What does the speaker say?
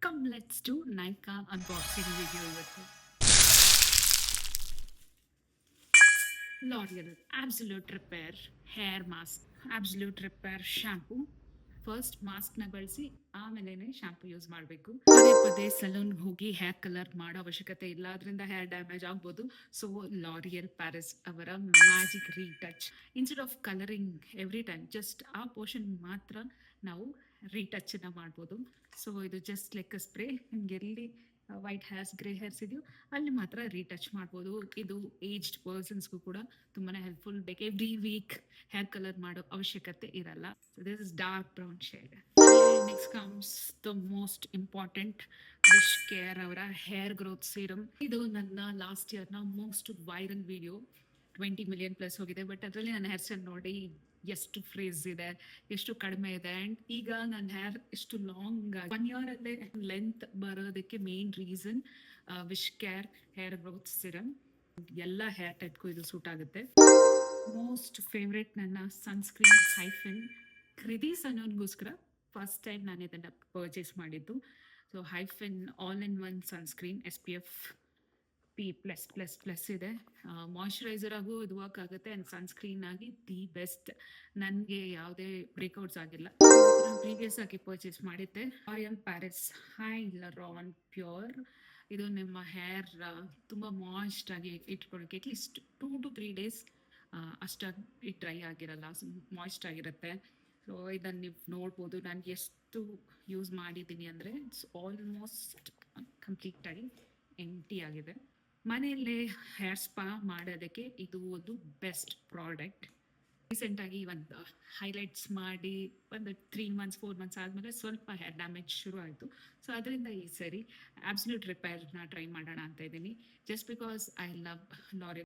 Come, let's do Nykaa unboxing video ಇವತ್ತು. L'Oreal Absolute Repair hair mask, Absolute Repair shampoo. First ಮಾಸ್ಕ್ನ ಬಳಸಿ ಆಮೇಲೆ shampoo use ಮಾಡಬೇಕು. ಪದೇ ಪದೇ ಸಲೂನ್ಗೆ ಹೋಗಿ ಹೇರ್ ಕಲರ್ ಮಾಡೋ ಅವಶ್ಯಕತೆ ಇಲ್ಲ, ಅದರಿಂದ ಹೇರ್ ಡ್ಯಾಮೇಜ್ ಆಗ್ಬೋದು. ಸೊ ಲಾರಿಯಲ್ ಪ್ಯಾರಿಸ್ ಅವರ magic retouch, instead of colouring every time, just ಆ ಪೋರ್ಷನ್ ಮಾತ್ರ ನಾವು ರೀಟಚನ್ನು ಮಾಡ್ಬೋದು. ಸೊ ಇದು ಜಸ್ಟ್ ಲೈಕ್ ಸ್ಪ್ರೇ, ನಿಮ್ಗೆ ಎಲ್ಲಿ ವೈಟ್ ಹೇರ್ಸ್ ಗ್ರೇ ಹೇರ್ಸ್ ಇದೆಯೋ ಅಲ್ಲಿ ಮಾತ್ರ ರೀಟಚ್ ಮಾಡ್ಬೋದು. ಇದು ಏಜ್ಡ್ ಪರ್ಸನ್ಸ್ಗೂ ಕೂಡ ತುಂಬಾ ಹೆಲ್ಪ್ಫುಲ್. ಬೇಕು ಎವ್ರಿ ವೀಕ್ ಹೇರ್ ಕಲರ್ ಮಾಡೋ ಅವಶ್ಯಕತೆ ಇರಲ್ಲ. This is dark brown shade. Next comes the most important, Wishcare ಅವರ ಹೇರ್ ಗ್ರೋತ್ ಸೀರಮ್. ಇದು ನನ್ನ ಲಾಸ್ಟ್ ಇಯರ್ನ most viral video, 20 million plus ಹೋಗಿದೆ. ಬಟ್ ಅದರಲ್ಲಿ ನನ್ನ ಹೇರ್ ಸ್ಟೈಲ್ ನೋಡಿ ಎಷ್ಟು ಫ್ರೀಸ್ ಇದೆ, ಎಷ್ಟು ಕಡಿಮೆ ಇದೆ. ಆ್ಯಂಡ್ ಈಗ ನನ್ನ ಹೇರ್ ಎಷ್ಟು ಲಾಂಗ್ 1 year ಅಲ್ಲೇ ಲೆಂತ್ ಬರೋದಕ್ಕೆ main reason wish care hair growth serum. ಎಲ್ಲ ಹೇರ್ ಟೈಪ್ಗೂ ಇದು ಸೂಟ್ ಆಗುತ್ತೆ. ಮೋಸ್ಟ್ ಫೇವ್ರೆಟ್ ನನ್ನ ಸನ್ಸ್ಕ್ರೀನ್ ಹೈಫೆನ್ ಕ್ರಿದೀಸ್ ಅನ್ನೋನ್ಗೋಸ್ಕರ ಫಸ್ಟ್ ಟೈಮ್ ನಾನು ಇದನ್ನು ಪರ್ಚೇಸ್ ಮಾಡಿದ್ದು. So hyphen all in one sunscreen, SPF P+++ ಇದೆ. ಮಾಯ್ಶ್ಚರೈಸರ್ ಆಗು ಇದು ವರ್ಕ್ ಆಗುತ್ತೆ, ಆ್ಯಂಡ್ ಸನ್ಸ್ಕ್ರೀನ್ ಆಗಿ ದಿ ಬೆಸ್ಟ್. ನನಗೆ ಯಾವುದೇ ಬ್ರೇಕ್ಔಟ್ಸ್ ಆಗಿಲ್ಲ. ಪ್ರೀವಿಯಸ್ ಆಗಿ ಪರ್ಚೇಸ್ ಮಾಡಿದ್ದೆ ರಾಯಲ್ ಪ್ಯಾರಿಸ್ ಹೈಲರಾನ್ ಪ್ಯೂರ್. ಇದು ನಿಮ್ಮ ಹೇರ್ ತುಂಬ ಮಾಯ್ಸ್ಟ್ ಆಗಿ ಇಟ್ಕೊಳ್ಳೋಕೆ ಅಟ್ಲೀಸ್ಟ್ 2 to 3 days ಅಷ್ಟಾಗಿ ಡ್ರೈ ಆಗಿರಲ್ಲ, ಮಾಯ್ಸ್ಟ್ ಆಗಿರುತ್ತೆ. ಸೊ ಇದನ್ನು ನೀವು ನೋಡ್ಬೋದು. ನಾನು ಎಷ್ಟು ಯೂಸ್ ಮಾಡಿದ್ದೀನಿ ಅಂದರೆ ಇಟ್ಸ್ ಆಲ್ಮೋಸ್ಟ್ ಕಂಪ್ಲೀಟಾಗಿ ಎಂಟಿ ಆಗಿದೆ. ಮನೆಯಲ್ಲೇ ಹೇರ್ ಸ್ಪಾ ಮಾಡೋದಕ್ಕೆ ಇದು ಒಂದು ಬೆಸ್ಟ್ ಪ್ರಾಡಕ್ಟ್. ರೀಸೆಂಟಾಗಿ ಒಂದು ಹೈಲೈಟ್ಸ್ ಮಾಡಿ ಒಂದು 3 months 4 months ಆದಮೇಲೆ ಸ್ವಲ್ಪ ಹೇರ್ ಡ್ಯಾಮೇಜ್ ಶುರು ಆಯಿತು. ಸೊ ಅದರಿಂದ ಈ ಸರಿ ಆಬ್ಸಲ್ಯೂಟ್ ರಿಪೇರ್ನ ಟ್ರೈ ಮಾಡೋಣ ಅಂತ ಇದ್ದೀನಿ, just because I love L'Oreal.